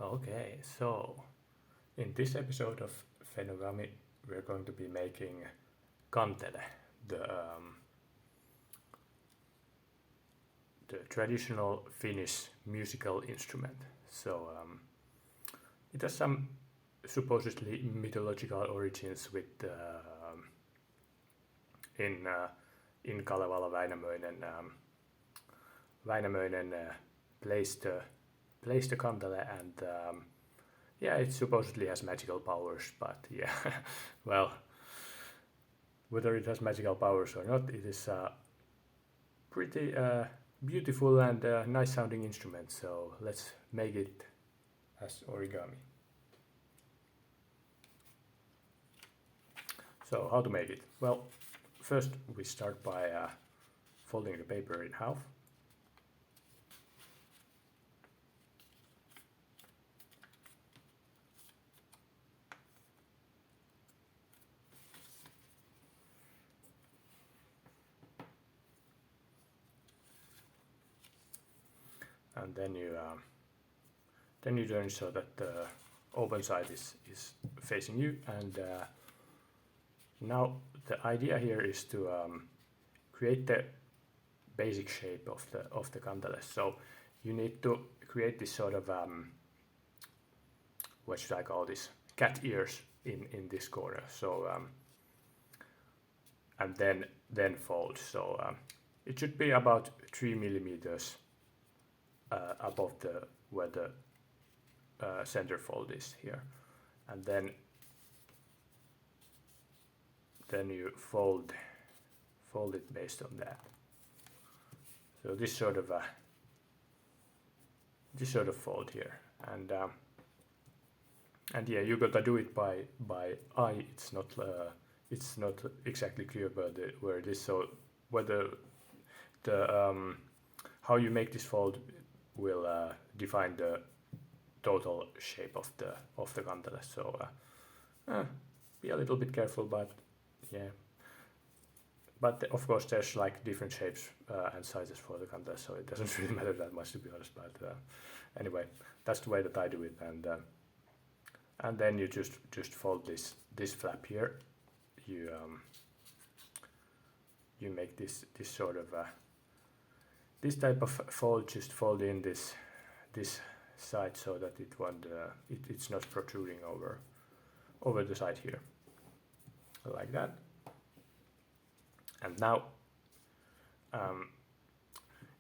Okay, so in this episode of Fennogami, we're going to be making Kantele, the um, the traditional Finnish musical instrument. It has some supposedly mythological origins with in Kalevala Väinämöinen placed the Kantele and yeah, it supposedly has magical powers, but yeah, well, whether it has magical powers or not, it is a pretty beautiful and nice sounding instrument. So let's make it as origami. So how to make it? Well, first we start by folding the paper in half. And then you turn so that the open side is facing you. And now the idea here is to create the basic shape of the kantele. So you need to create this sort of what should I call this, cat ears in this corner. So and then fold. So it should be about 3 millimeters above where the center fold is here, and then you fold it based on that. So this sort of fold here, and yeah, you gotta do it by eye. It's not exactly clear where it is. So whether the how you make this fold will define the total shape of the kantele. So be a little bit careful, but yeah. But of course, there's like different shapes and sizes for the kantele, so it doesn't really matter that much, to be honest. But anyway, that's the way that I do it, and then you just fold this flap here. You make this sort of this type of fold. Just fold in this side so that it won't it's not protruding over the side here, like that. And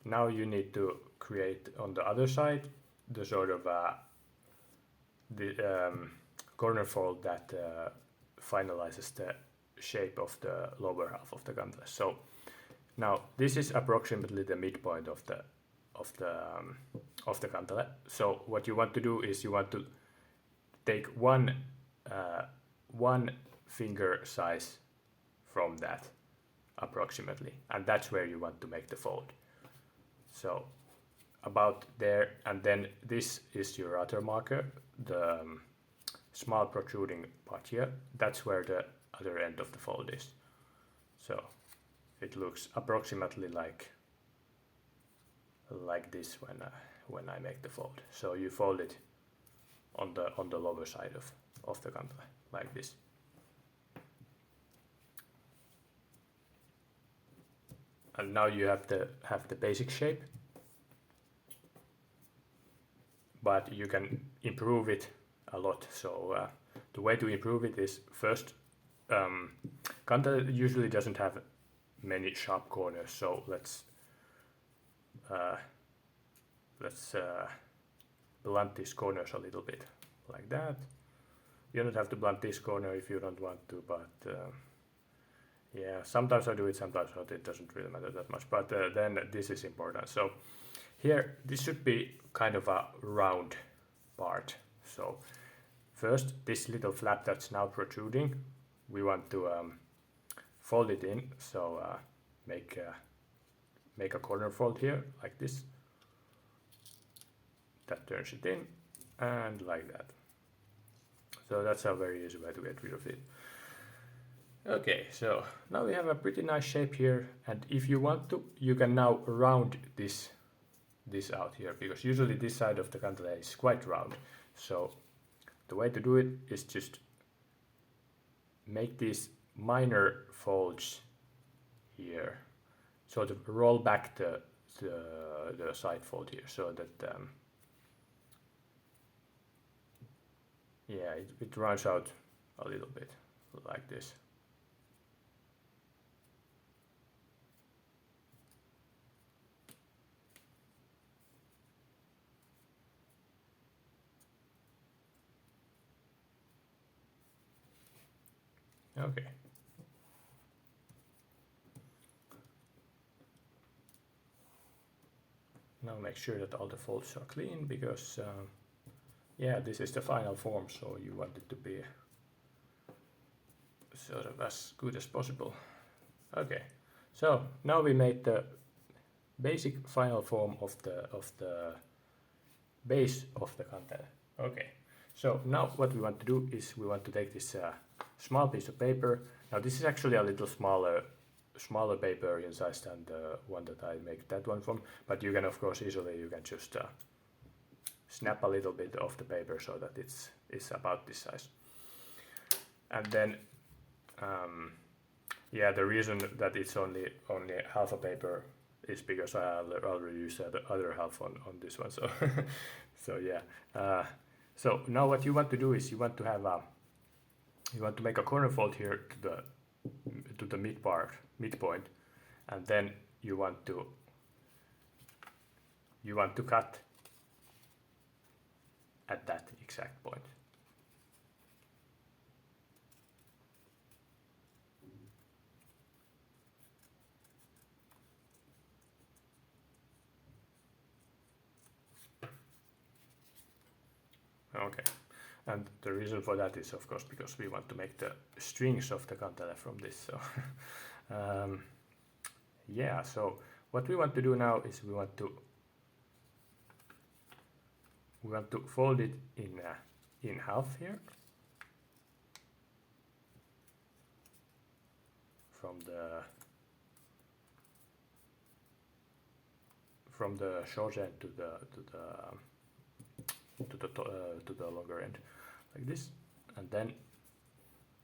now you need to create on the other side the sort of the corner fold that finalizes the shape of the lower half of the kantele. So now this is approximately the midpoint of the kantele. So what you want to do is you want to take one finger size from that approximately, and that's where you want to make the fold. So about there, and then this is your other marker, the small protruding part here. That's where the other end of the fold is. So it looks approximately like this when I make the fold. So you fold it on the lower side of the kantele like this. And now you have the basic shape, but you can improve it a lot. So the way to improve it is first, kantele usually doesn't have many sharp corners, so let's blunt these corners a little bit like that. You don't have to blunt this corner if you don't want to, but yeah, sometimes I do it, sometimes not. It doesn't really matter that much, but then this is important. So here, this should be kind of a round part. So first, this little flap that's now protruding, we want to fold it in. So make a corner fold here like this. That turns it in, and like that. So that's a very easy way to get rid of it. Okay, so now we have a pretty nice shape here, and if you want to, you can now round this this out here, because usually this side of the kantele is quite round. So the way to do it is just make these minor folds here, sort of roll back the side fold here, so that yeah, it runs out a little bit like this. Okay. Now make sure that all the folds are clean, because yeah, this is the final form, so you want it to be sort of as good as possible. Okay, so now we made the basic final form of the base of the kantele. Okay, so now what we want to do is we want to take this small piece of paper. Now this is actually a little smaller paper in size than the one that I make that one from, but you can of course easily, you can just snap a little bit of the paper so that it's about this size. And then yeah, the reason that it's only half a paper is because I already used the other half on this one, so so yeah. So now what you want to do is you want to have you want to make a corner fold here to the midpoint, and then you want to cut at that exact point. Okay, and the reason for that is of course because we want to make the strings of the kantele from this. So yeah, so what we want to do now is we want to fold it in half here from the short end to the longer end, like this, and then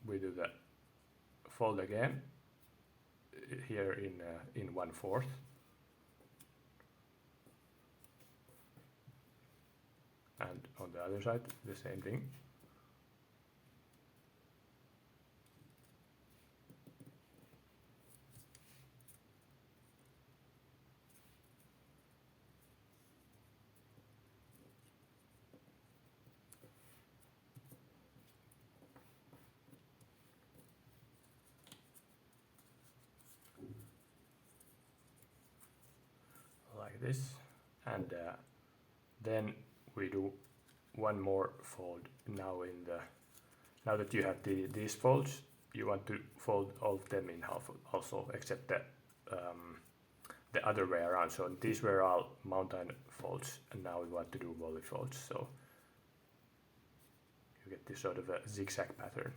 we do the fold again here in 1/4, and on the other side the same thing. Like this, and then we do one more fold. Now that you have these folds, you want to fold all of them in half also, except the other way around. So these were all mountain folds, and now we want to do volley folds, so you get this sort of a zigzag pattern.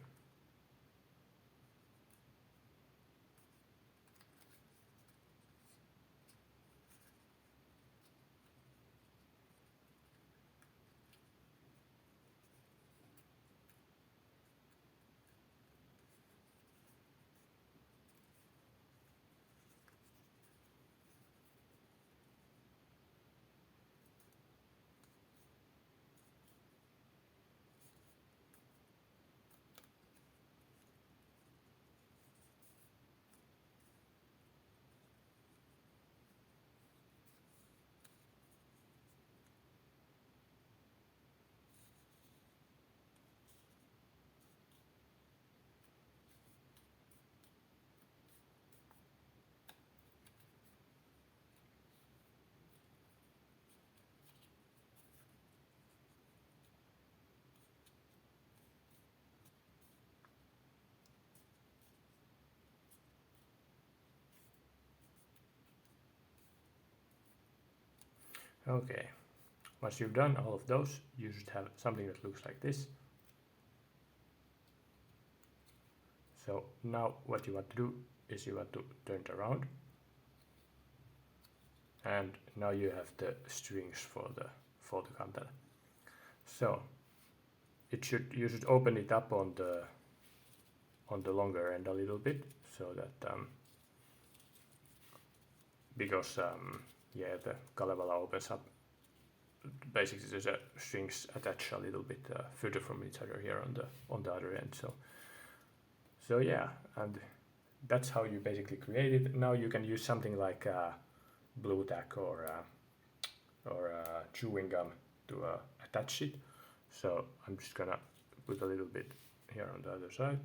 Okay, once you've done all of those, you should have something that looks like this. So now what you want to do is you want to turn it around, and now you have the strings for the kantele. So you should open it up on the longer end a little bit, so that because the Kalevala opens up. Basically, the strings attach a little bit further from each other here on the other end. So yeah, and that's how you basically create it. Now you can use something like blue tack or chewing gum to attach it. So I'm just gonna put a little bit here on the other side.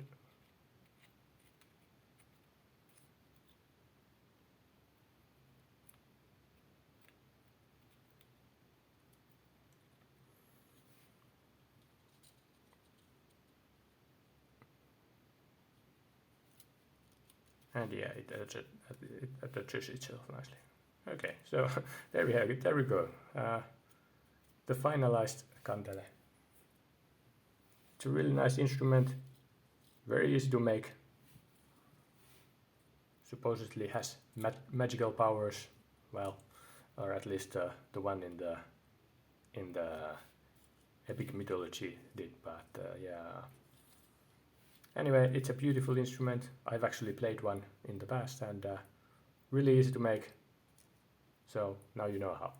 And yeah, it attaches itself nicely. Okay, so there we have it. There we go. The finalized Kantele. It's a really nice instrument, very easy to make. Supposedly has magical powers, well, or at least the one in the epic mythology did. But yeah. Anyway, it's a beautiful instrument. I've actually played one in the past, and really easy to make. So now you know how.